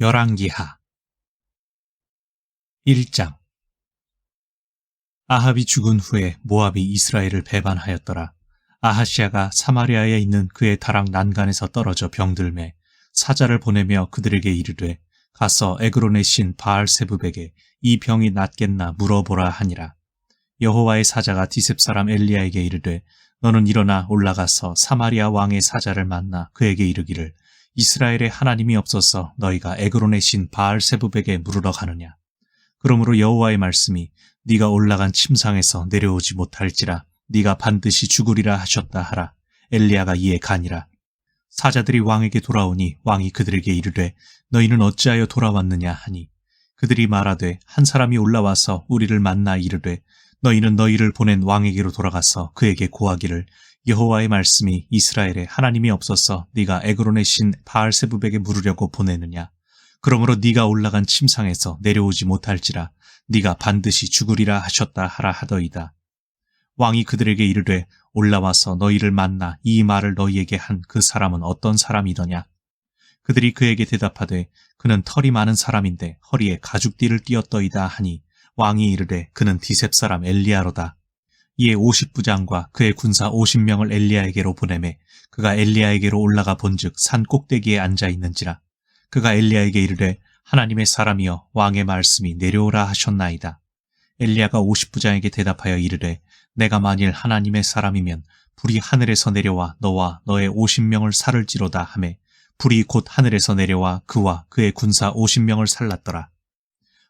열왕기하 1장. 아합이 죽은 후에 모압이 이스라엘을 배반하였더라. 아하시아가 사마리아에 있는 그의 다락 난간에서 떨어져 병들매 사자를 보내며 그들에게 이르되 가서 에그론의 신 바알세부백에 이 병이 낫겠나 물어보라 하니라. 여호와의 사자가 디셉 사람 엘리야에게 이르되 너는 일어나 올라가서 사마리아 왕의 사자를 만나 그에게 이르기를 이스라엘에 하나님이 없어서 너희가 에그론의 신 바알세부백에 물으러 가느냐. 그러므로 여호와의 말씀이 네가 올라간 침상에서 내려오지 못할지라 네가 반드시 죽으리라 하셨다 하라. 엘리야가 이에 가니라. 사자들이 왕에게 돌아오니 왕이 그들에게 이르되 너희는 어찌하여 돌아왔느냐 하니 그들이 말하되 한 사람이 올라와서 우리를 만나 이르되 너희는 너희를 보낸 왕에게로 돌아가서 그에게 고하기를 여호와의 말씀이 이스라엘에 하나님이 없어서 네가 에그론의 신 바알세부백에 물으려고 보내느냐. 그러므로 네가 올라간 침상에서 내려오지 못할지라 네가 반드시 죽으리라 하셨다 하라 하더이다. 왕이 그들에게 이르되 올라와서 너희를 만나 이 말을 너희에게 한 그 사람은 어떤 사람이더냐. 그들이 그에게 대답하되 그는 털이 많은 사람인데 허리에 가죽띠를 띠었더이다 하니 왕이 이르되 그는 디셉 사람 엘리야로다. 이에 50부장과 그의 군사 50명을 엘리야에게로 보내매 그가 엘리야에게로 올라가 본즉 산 꼭대기에 앉아 있는지라. 그가 엘리야에게 이르되 하나님의 사람이여 왕의 말씀이 내려오라 하셨나이다. 엘리야가 50부장에게 대답하여 이르되 내가 만일 하나님의 사람이면 불이 하늘에서 내려와 너와 너의 50명을 살을지로다 하매 불이 곧 하늘에서 내려와 그와 그의 군사 50명을 살랐더라.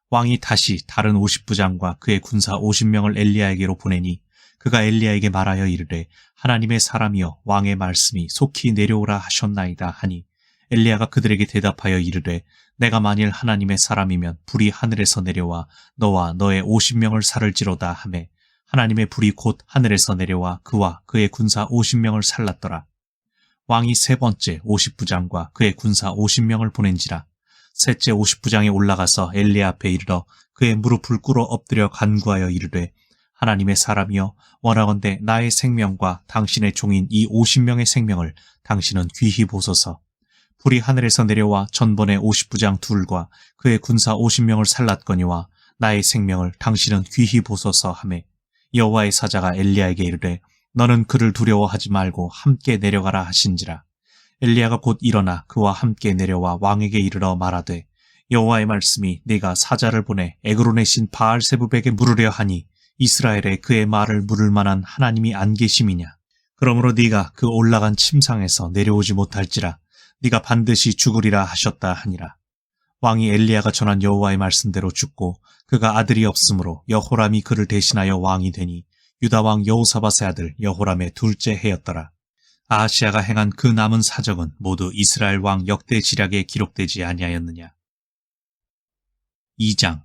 왕이 다시 다른 50부장과 그의 군사 50명을 엘리야에게로 보내니 그가 엘리야에게 말하여 이르되 하나님의 사람이여 왕의 말씀이 속히 내려오라 하셨나이다 하니 엘리야가 그들에게 대답하여 이르되 내가 만일 하나님의 사람이면 불이 하늘에서 내려와 너와 너의 50명을 살을지로다 하매 하나님의 불이 곧 하늘에서 내려와 그와 그의 군사 50명을 살랐더라. 왕이 세 번째 50부장과 그의 군사 50명을 보낸지라. 셋째 50부장에 올라가서 엘리야 앞에 이르러 그의 무릎을 꿇어 엎드려 간구하여 이르되 하나님의 사람이여 원하건대 나의 생명과 당신의 종인 이 50명의 생명을 당신은 귀히 보소서. 불이 하늘에서 내려와 전번의 50부장 둘과 그의 군사 50명을 살랐거니와 나의 생명을 당신은 귀히 보소서 하매 여호와의 사자가 엘리야에게 이르되 너는 그를 두려워하지 말고 함께 내려가라 하신지라. 엘리야가 곧 일어나 그와 함께 내려와 왕에게 이르러 말하되 여호와의 말씀이 네가 사자를 보내 에그론의 신 바알세부백에 물으려 하니 이스라엘에 그의 말을 물을 만한 하나님이 안 계심이냐. 그러므로 네가 그 올라간 침상에서 내려오지 못할지라 네가 반드시 죽으리라 하셨다 하니라. 왕이 엘리야가 전한 여호와의 말씀대로 죽고 그가 아들이 없으므로 여호람이 그를 대신하여 왕이 되니 유다 왕 여호사밧의 아들 여호람의 둘째 해였더라. 아하시아가 행한 그 남은 사적은 모두 이스라엘 왕 역대 지략에 기록되지 아니하였느냐. 2장.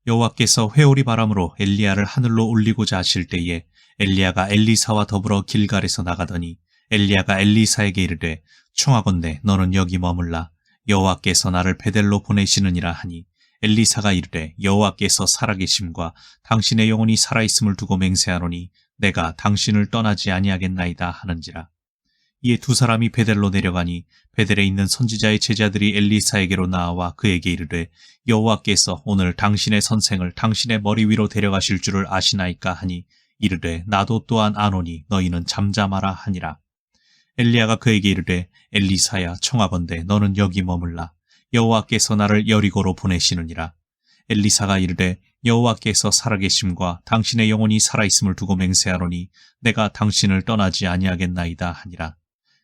여호와께서 회오리 바람으로 엘리야를 하늘로 올리고자 하실 때에 엘리야가 엘리사와 더불어 길갈에서 나가더니 엘리야가 엘리사에게 이르되 청하건대 너는 여기 머물라. 여호와께서 나를 베델로 보내시느니라 하니 엘리사가 이르되 여호와께서 살아계심과 당신의 영혼이 살아있음을 두고 맹세하노니 내가 당신을 떠나지 아니하겠나이다 하는지라. 이에 두 사람이 베델로 내려가니 베델에 있는 선지자의 제자들이 엘리사에게로 나와 그에게 이르되 여호와께서 오늘 당신의 선생을 당신의 머리 위로 데려가실 줄을 아시나이까 하니 이르되 나도 또한 아노니 너희는 잠잠하라 하니라. 엘리야가 그에게 이르되 엘리사야 청하건대 너는 여기 머물라. 여호와께서 나를 여리고로 보내시느니라. 엘리사가 이르되 여호와께서 살아계심과 당신의 영혼이 살아있음을 두고 맹세하노니 내가 당신을 떠나지 아니하겠나이다 하니라.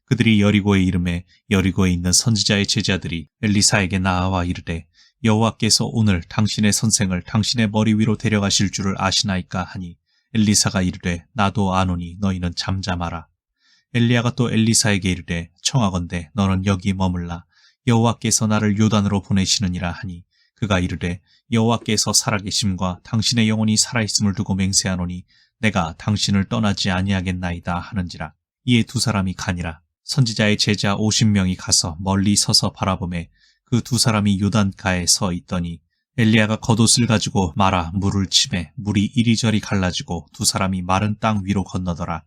그들이 여리고에 이르매 여리고에 있는 선지자의 제자들이 엘리사에게 나아와 이르되 여호와께서 오늘 당신의 선생을 당신의 머리 위로 데려가실 줄을 아시나이까 하니 엘리사가 이르되 나도 아노니 너희는 잠잠하라. 엘리야가 또 엘리사에게 이르되 청하건대 너는 여기 머물라. 여호와께서 나를 요단으로 보내시느니라 하니 그가 이르되 여호와께서 살아계심과 당신의 영혼이 살아있음을 두고 맹세하노니 내가 당신을 떠나지 아니하겠나이다 하는지라. 이에 두 사람이 가니라. 선지자의 제자 50명이 가서 멀리 서서 바라보매 그 두 사람이 요단가에 서 있더니 엘리야가 겉옷을 가지고 말아 물을 치매 물이 이리저리 갈라지고 두 사람이 마른 땅 위로 건너더라.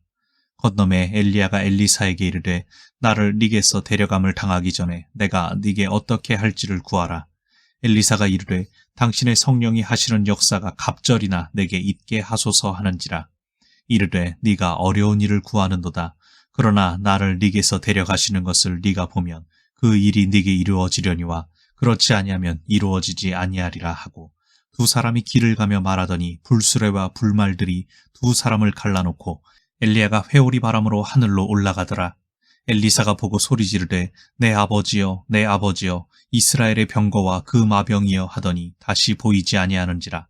건너매 엘리야가 엘리사에게 이르되 나를 네게서 데려감을 당하기 전에 내가 네게 어떻게 할지를 구하라. 엘리사가 이르되 당신의 성령이 하시는 역사가 갑절이나 내게 있게 하소서 하는지라. 이르되 네가 어려운 일을 구하는도다. 그러나 나를 네게서 데려가시는 것을 네가 보면 그 일이 네게 이루어지려니와 그렇지 아니하면 이루어지지 아니하리라 하고 두 사람이 길을 가며 말하더니 불수레와 불말들이 두 사람을 갈라놓고 엘리야가 회오리 바람으로 하늘로 올라가더라. 엘리사가 보고 소리 지르되 내 아버지여 내 아버지여 이스라엘의 병거와 그 마병이여 하더니 다시 보이지 아니하는지라.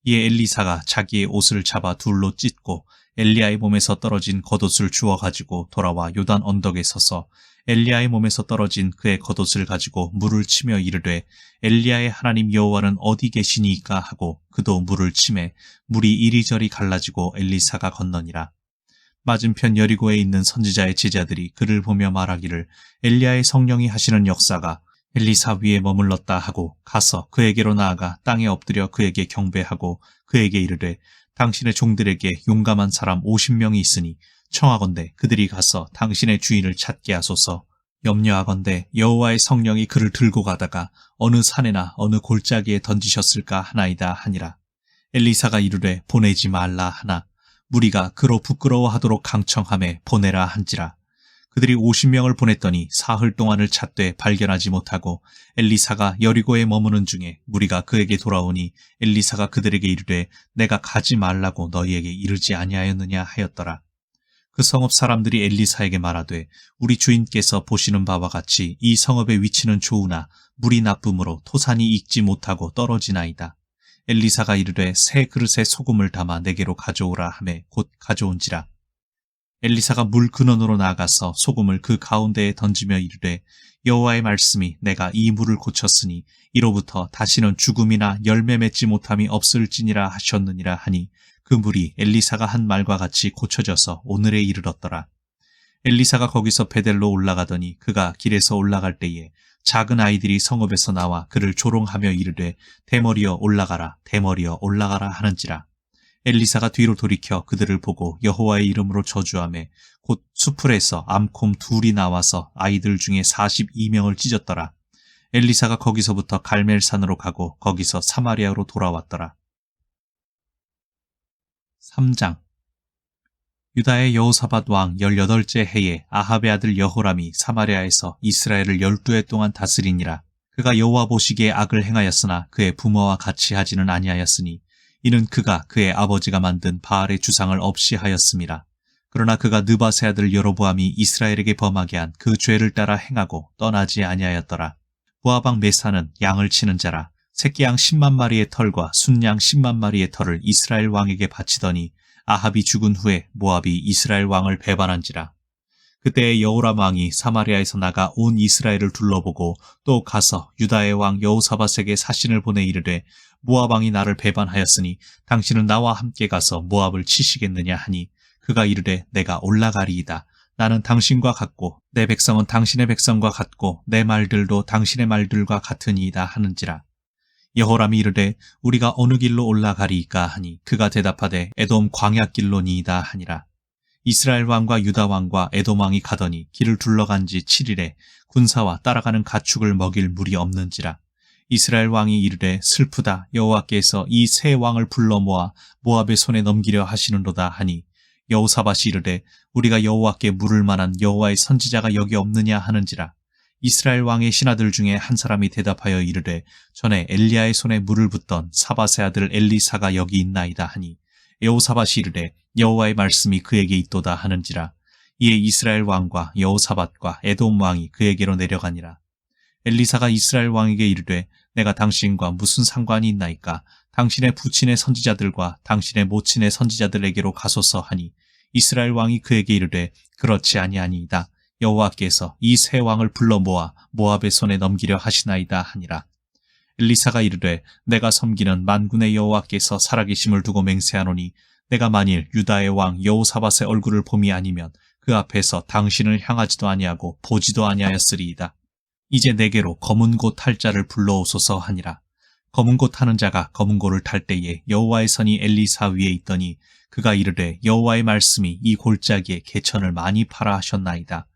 이에 엘리사가 자기의 옷을 잡아 둘로 찢고 엘리야의 몸에서 떨어진 겉옷을 주워 가지고 돌아와 요단 언덕에 서서 엘리야의 몸에서 떨어진 그의 겉옷을 가지고 물을 치며 이르되 엘리야의 하나님 여호와는 어디 계시니이까 하고 그도 물을 치매 물이 이리저리 갈라지고 엘리사가 건너니라. 맞은편 여리고에 있는 선지자의 제자들이 그를 보며 말하기를 엘리야의 성령이 하시는 역사가 엘리사 위에 머물렀다 하고 가서 그에게로 나아가 땅에 엎드려 그에게 경배하고 그에게 이르되 당신의 종들에게 용감한 사람 50명이 있으니 청하건대 그들이 가서 당신의 주인을 찾게 하소서. 염려하건대 여호와의 성령이 그를 들고 가다가 어느 산에나 어느 골짜기에 던지셨을까 하나이다 하니라. 엘리사가 이르되 보내지 말라 하나 무리가 그로 부끄러워하도록 강청하매 보내라 한지라. 그들이 50명을 보냈더니 사흘 동안을 찾되 발견하지 못하고 엘리사가 여리고에 머무는 중에 무리가 그에게 돌아오니 엘리사가 그들에게 이르되 내가 가지 말라고 너희에게 이르지 아니하였느냐 하였더라. 그 성읍 사람들이 엘리사에게 말하되 우리 주인께서 보시는 바와 같이 이 성읍의 위치는 좋으나 물이 나쁨으로 토산이 익지 못하고 떨어지나이다. 엘리사가 이르되 새 그릇에 소금을 담아 내게로 가져오라 하매 곧 가져온지라. 엘리사가 물 근원으로 나아가서 소금을 그 가운데에 던지며 이르되 여호와의 말씀이 내가 이 물을 고쳤으니 이로부터 다시는 죽음이나 열매 맺지 못함이 없을지니라 하셨느니라 하니 그 물이 엘리사가 한 말과 같이 고쳐져서 오늘에 이르렀더라. 엘리사가 거기서 베델로 올라가더니 그가 길에서 올라갈 때에 작은 아이들이 성읍에서 나와 그를 조롱하며 이르되 대머리여 올라가라 대머리여 올라가라 하는지라. 엘리사가 뒤로 돌이켜 그들을 보고 여호와의 이름으로 저주하매 곧 수풀에서 암콤 둘이 나와서 아이들 중에 42명을 찢었더라. 엘리사가 거기서부터 갈멜산으로 가고 거기서 사마리아로 돌아왔더라. 3장. 유다의 여호사밧 왕 18째 해에 아합의 아들 여호람이 사마리아에서 이스라엘을 12해 동안 다스리니라. 그가 여호와 보시기에 악을 행하였으나 그의 부모와 같이 하지는 아니하였으니 이는 그가 그의 아버지가 만든 바알의 주상을 없이 하였음이라. 그러나 그가 느밧의 아들 여로보암이 이스라엘에게 범하게 한 그 죄를 따라 행하고 떠나지 아니하였더라. 모압 왕 메사는 양을 치는 자라. 새끼 양 10만 마리의 털과 순양 10만 마리의 털을 이스라엘 왕에게 바치더니 아합이 죽은 후에 모압이 이스라엘 왕을 배반한지라. 그때 여호람 왕이 사마리아에서 나가 온 이스라엘을 둘러보고 또 가서 유다의 왕 여호사밧에게 사신을 보내 이르되 모압 왕이 나를 배반하였으니 당신은 나와 함께 가서 모압을 치시겠느냐 하니 그가 이르되 내가 올라가리이다. 나는 당신과 같고 내 백성은 당신의 백성과 같고 내 말들도 당신의 말들과 같으니이다 하는지라. 여호람이 이르되 우리가 어느 길로 올라가리이까 하니 그가 대답하되 에돔 광야길로니이다 하니라. 이스라엘 왕과 유다 왕과 에돔 왕이 가더니 길을 둘러간 지 7일에 군사와 따라가는 가축을 먹일 물이 없는지라. 이스라엘 왕이 이르되 슬프다 여호와께서 이 세 왕을 불러 모아 모압의 손에 넘기려 하시는도다 하니 여호사밧이 이르되 우리가 여호와께 물을 만한 여호와의 선지자가 여기 없느냐 하는지라. 이스라엘 왕의 신하들 중에 한 사람이 대답하여 이르되 전에 엘리야의 손에 물을 붓던 사밧의 아들 엘리사가 여기 있나이다 하니 여호사밧이 이르되 여호와의 말씀이 그에게 있도다 하는지라. 이에 이스라엘 왕과 여호사밧과 에돔 왕이 그에게로 내려가니라. 엘리사가 이스라엘 왕에게 이르되 내가 당신과 무슨 상관이 있나이까? 당신의 부친의 선지자들과 당신의 모친의 선지자들에게로 가소서 하니 이스라엘 왕이 그에게 이르되 그렇지 아니하니이다. 여호와께서 이 세 왕을 불러 모아 모압의 손에 넘기려 하시나이다 하니라. 엘리사가 이르되 내가 섬기는 만군의 여호와께서 살아계심을 두고 맹세하노니 내가 만일 유다의 왕 여호사밧의 얼굴을 봄이 아니면 그 앞에서 당신을 향하지도 아니하고 보지도 아니하였으리이다. 이제 내게로 검은 곶 탈자를 불러오소서 하니라. 검은 고 타는 자가 검은 고를 탈 때에 여호와의 선이 엘리사 위에 있더니 그가 이르되 여호와의 말씀이 이 골짜기에 개천을 많이 파라 하셨나이다.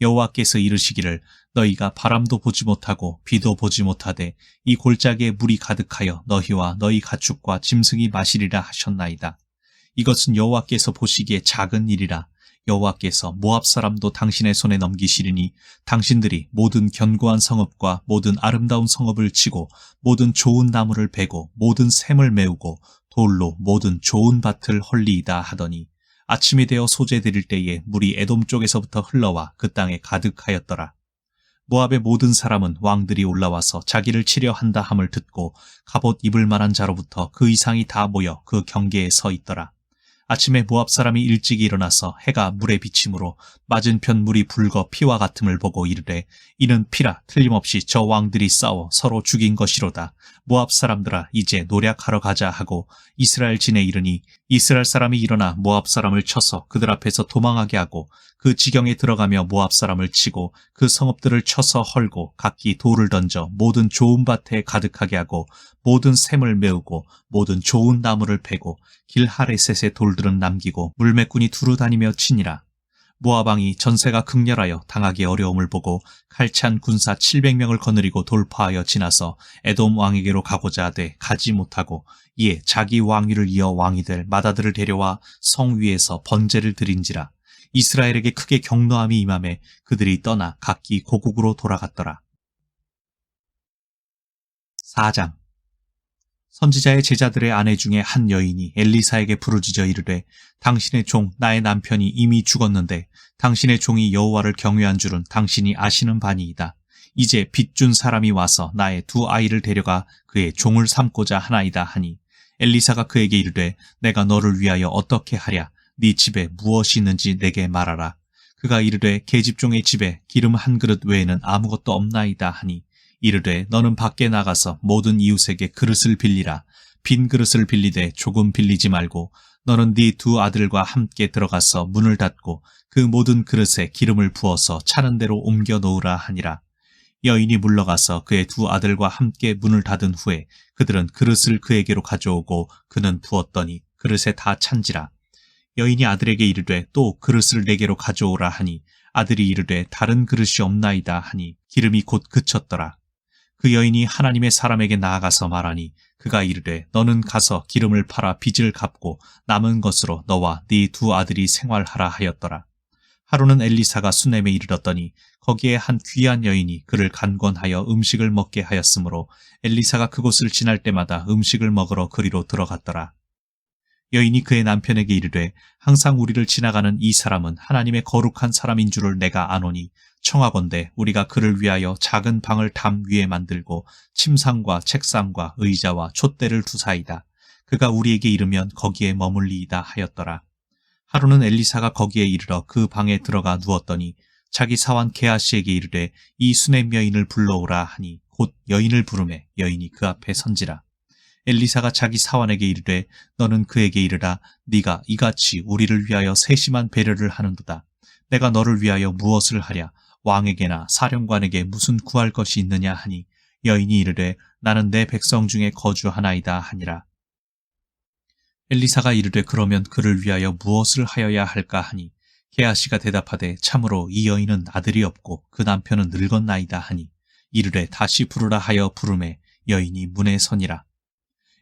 여호와께서 이르시기를 너희가 바람도 보지 못하고 비도 보지 못하되 이 골짜기에 물이 가득하여 너희와 너희 가축과 짐승이 마시리라 하셨나이다. 이것은 여호와께서 보시기에 작은 일이라. 여호와께서 모압 사람도 당신의 손에 넘기시리니 당신들이 모든 견고한 성읍과 모든 아름다운 성읍을 치고 모든 좋은 나무를 베고 모든 샘을 메우고 돌로 모든 좋은 밭을 헐리이다 하더니 아침이 되어 소재 드릴 때에 물이 에돔 쪽에서부터 흘러와 그 땅에 가득하였더라. 모압의 모든 사람은 왕들이 올라와서 자기를 치려 한다 함을 듣고 갑옷 입을 만한 자로부터 그 이상이 다 모여 그 경계에 서 있더라. 아침에 모압 사람이 일찍 일어나서 해가 물에 비침으로 맞은편 물이 붉어 피와 같음을 보고 이르되 이는 피라 틀림없이 저 왕들이 싸워 서로 죽인 것이로다. 모압 사람들아 이제 노략하러 가자 하고 이스라엘 진에 이르니 이스라엘 사람이 일어나 모압 사람을 쳐서 그들 앞에서 도망하게 하고 그 지경에 들어가며 모압 사람을 치고 그 성읍들을 쳐서 헐고 각기 돌을 던져 모든 좋은 밭에 가득하게 하고 모든 샘을 메우고 모든 좋은 나무를 베고 길 하레셋의 돌들은 남기고 물매꾼이 두루 다니며 치니라. 모압 왕이 전세가 극렬하여 당하기 어려움을 보고 칼찬 군사 700명을 거느리고 돌파하여 지나서 에돔 왕에게로 가고자 하되 가지 못하고 이에 자기 왕위를 이어 왕이 될 마다들을 데려와 성 위에서 번제를 드린지라. 이스라엘에게 크게 격노함이 임하매 그들이 떠나 각기 고국으로 돌아갔더라. 4장. 선지자의 제자들의 아내 중에 한 여인이 엘리사에게 부르짖어 이르되 당신의 종 나의 남편이 이미 죽었는데 당신의 종이 여호와를 경외한 줄은 당신이 아시는 바니이다. 이제 빚 준 사람이 와서 나의 두 아이를 데려가 그의 종을 삼고자 하나이다 하니 엘리사가 그에게 이르되 내가 너를 위하여 어떻게 하랴. 네 집에 무엇이 있는지 내게 말하라. 그가 이르되 계집종의 집에 기름 한 그릇 외에는 아무것도 없나이다 하니 이르되 너는 밖에 나가서 모든 이웃에게 그릇을 빌리라. 빈 그릇을 빌리되 조금 빌리지 말고 너는 네 두 아들과 함께 들어가서 문을 닫고 그 모든 그릇에 기름을 부어서 차는 대로 옮겨 놓으라 하니라. 여인이 물러가서 그의 두 아들과 함께 문을 닫은 후에 그들은 그릇을 그에게로 가져오고 그는 부었더니 그릇에 다 찬지라. 여인이 아들에게 이르되 또 그릇을 내게로 가져오라 하니 아들이 이르되 다른 그릇이 없나이다 하니 기름이 곧 그쳤더라. 그 여인이 하나님의 사람에게 나아가서 말하니 그가 이르되 너는 가서 기름을 팔아 빚을 갚고 남은 것으로 너와 네 두 아들이 생활하라 하였더라. 하루는 엘리사가 수넴에 이르렀더니 거기에 한 귀한 여인이 그를 간권하여 음식을 먹게 하였으므로 엘리사가 그곳을 지날 때마다 음식을 먹으러 그리로 들어갔더라. 여인이 그의 남편에게 이르되 항상 우리를 지나가는 이 사람은 하나님의 거룩한 사람인 줄을 내가 아노니 청하건대 우리가 그를 위하여 작은 방을 담 위에 만들고 침상과 책상과 의자와 촛대를 두사이다. 그가 우리에게 이르면 거기에 머물리이다 하였더라. 하루는 엘리사가 거기에 이르러 그 방에 들어가 누웠더니 자기 사환 게하시에게 이르되 이 수넴 여인을 불러오라 하니 곧 여인을 부르매 여인이 그 앞에 선지라. 엘리사가 자기 사환에게 이르되 너는 그에게 이르라. 네가 이같이 우리를 위하여 세심한 배려를 하는도다. 내가 너를 위하여 무엇을 하랴. 왕에게나 사령관에게 무슨 구할 것이 있느냐 하니 여인이 이르되 나는 내 백성 중에 거주하나이다 하니라. 엘리사가 이르되 그러면 그를 위하여 무엇을 하여야 할까 하니 게하시가 대답하되 참으로 이 여인은 아들이 없고 그 남편은 늙었나이다 하니 이르되 다시 부르라 하여 부르매 여인이 문에 서니라.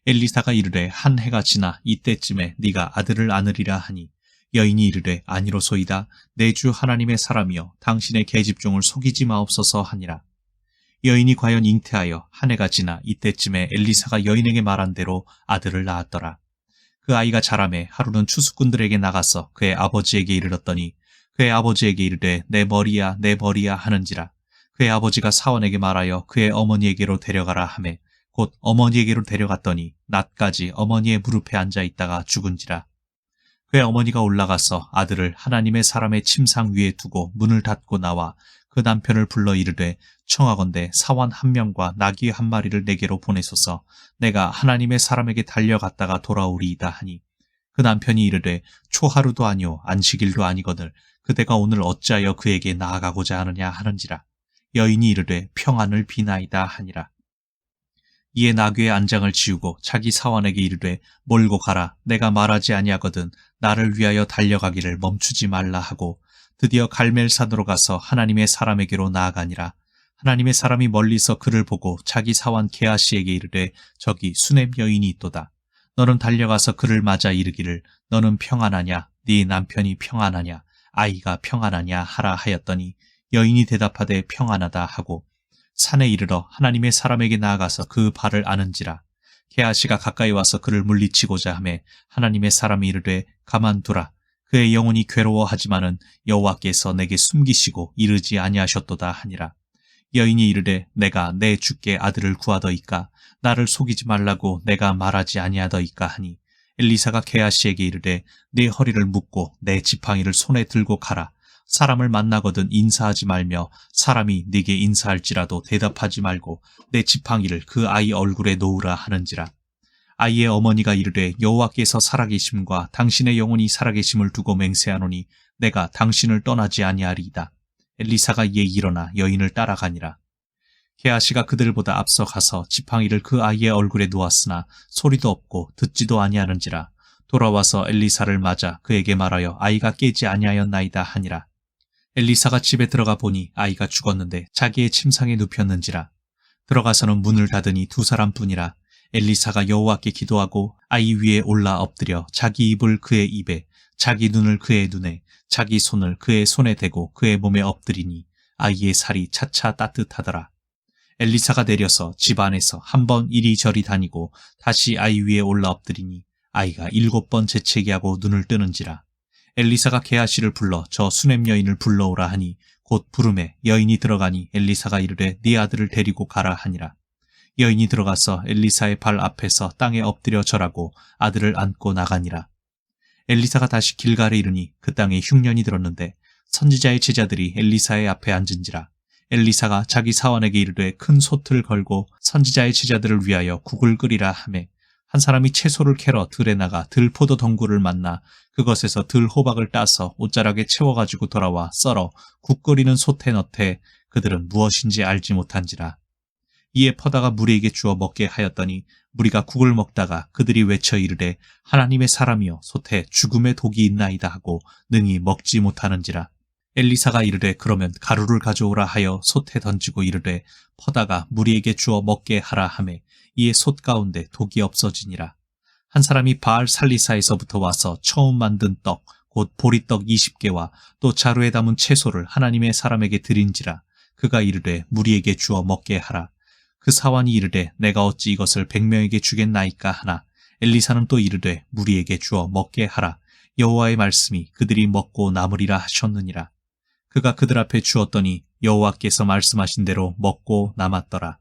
엘리사가 이르되 한 해가 지나 이때쯤에 네가 아들을 안으리라 하니 여인이 이르되 아니로소이다. 내 주 하나님의 사람이여 당신의 계집종을 속이지 마옵소서 하니라. 여인이 과연 잉태하여 한 해가 지나 이때쯤에 엘리사가 여인에게 말한 대로 아들을 낳았더라. 그 아이가 자라매 하루는 추수꾼들에게 나가서 그의 아버지에게 이르렀더니 그의 아버지에게 이르되 내 머리야 내 머리야 하는지라. 그의 아버지가 사원에게 말하여 그의 어머니에게로 데려가라 하매 곧 어머니에게로 데려갔더니 낮까지 어머니의 무릎에 앉아 있다가 죽은지라. 그의 어머니가 올라가서 아들을 하나님의 사람의 침상 위에 두고 문을 닫고 나와 그 남편을 불러 이르되 청하건대 사원 한 명과 나귀 한 마리를 내게로 보내소서. 내가 하나님의 사람에게 달려갔다가 돌아오리이다 하니 그 남편이 이르되 초하루도 아니오 안식일도 아니거늘 그대가 오늘 어찌하여 그에게 나아가고자 하느냐 하는지라. 여인이 이르되 평안을 비나이다 하니라. 이에 나귀의 안장을 지우고 자기 사환에게 이르되 몰고 가라. 내가 말하지 아니하거든 나를 위하여 달려가기를 멈추지 말라 하고 드디어 갈멜산으로 가서 하나님의 사람에게로 나아가니라. 하나님의 사람이 멀리서 그를 보고 자기 사환 게하시에게 이르되 저기 수넴 여인이 있도다. 너는 달려가서 그를 맞아 이르기를 너는 평안하냐? 네 남편이 평안하냐? 아이가 평안하냐? 하라 하였더니 여인이 대답하되 평안하다 하고 산에 이르러 하나님의 사람에게 나아가서 그 발을 아는지라. 게하시가 가까이 와서 그를 물리치고자 하매 하나님의 사람이 이르되 가만두라. 그의 영혼이 괴로워하지만은 여호와께서 내게 숨기시고 이르지 아니하셨도다 하니라. 여인이 이르되 내가 내 주께 아들을 구하더이까 나를 속이지 말라고 내가 말하지 아니하더이까 하니 엘리사가 게하시에게 이르되 네 허리를 묶고 내 지팡이를 손에 들고 가라. 사람을 만나거든 인사하지 말며 사람이 네게 인사할지라도 대답하지 말고 내 지팡이를 그 아이 얼굴에 놓으라 하는지라. 아이의 어머니가 이르되 여호와께서 살아계심과 당신의 영혼이 살아계심을 두고 맹세하노니 내가 당신을 떠나지 아니하리이다. 엘리사가 이에 일어나 여인을 따라가니라. 게하시가 그들보다 앞서 가서 지팡이를 그 아이의 얼굴에 놓았으나 소리도 없고 듣지도 아니하는지라. 돌아와서 엘리사를 맞아 그에게 말하여 아이가 깨지 아니하였나이다 하니라. 엘리사가 집에 들어가 보니 아이가 죽었는데 자기의 침상에 눕혔는지라. 들어가서는 문을 닫으니 두 사람뿐이라. 엘리사가 여호와께 기도하고 아이 위에 올라 엎드려 자기 입을 그의 입에 자기 눈을 그의 눈에 자기 손을 그의 손에 대고 그의 몸에 엎드리니 아이의 살이 차차 따뜻하더라. 엘리사가 내려서 집 안에서 한 번 이리저리 다니고 다시 아이 위에 올라 엎드리니 아이가 7번 재채기하고 눈을 뜨는지라. 엘리사가 게하시를 불러 저 수넴 여인을 불러오라 하니 곧 부름에 여인이 들어가니 엘리사가 이르되 네 아들을 데리고 가라 하니라. 여인이 들어가서 엘리사의 발 앞에서 땅에 엎드려 절하고 아들을 안고 나가니라. 엘리사가 다시 길갈에 이르니 그 땅에 흉년이 들었는데 선지자의 제자들이 엘리사의 앞에 앉은지라. 엘리사가 자기 사환에게 이르되 큰 솥을 걸고 선지자의 제자들을 위하여 국을 끓이라 하매 한 사람이 채소를 캐러 들에 나가 들포도 덩굴을 만나 그것에서 들 호박을 따서 옷자락에 채워가지고 돌아와 썰어 국 끓이는 솥에 넣되 그들은 무엇인지 알지 못한지라. 이에 퍼다가 무리에게 주어 먹게 하였더니 무리가 국을 먹다가 그들이 외쳐 이르되 하나님의 사람이여 솥에 죽음의 독이 있나이다 하고 능히 먹지 못하는지라. 엘리사가 이르되 그러면 가루를 가져오라 하여 솥에 던지고 이르되 퍼다가 무리에게 주어 먹게 하라 하매 이에 솥 가운데 독이 없어지니라. 한 사람이 바알 살리사에서부터 와서 처음 만든 떡 곧 보리떡 20개와 또 자루에 담은 채소를 하나님의 사람에게 드린지라. 그가 이르되 무리에게 주어 먹게 하라. 그 사환이 이르되 내가 어찌 이것을 100명에게 주겠나이까 하나 엘리사는 또 이르되 무리에게 주어 먹게 하라. 여호와의 말씀이 그들이 먹고 남으리라 하셨느니라. 그가 그들 앞에 주었더니 여호와께서 말씀하신 대로 먹고 남았더라.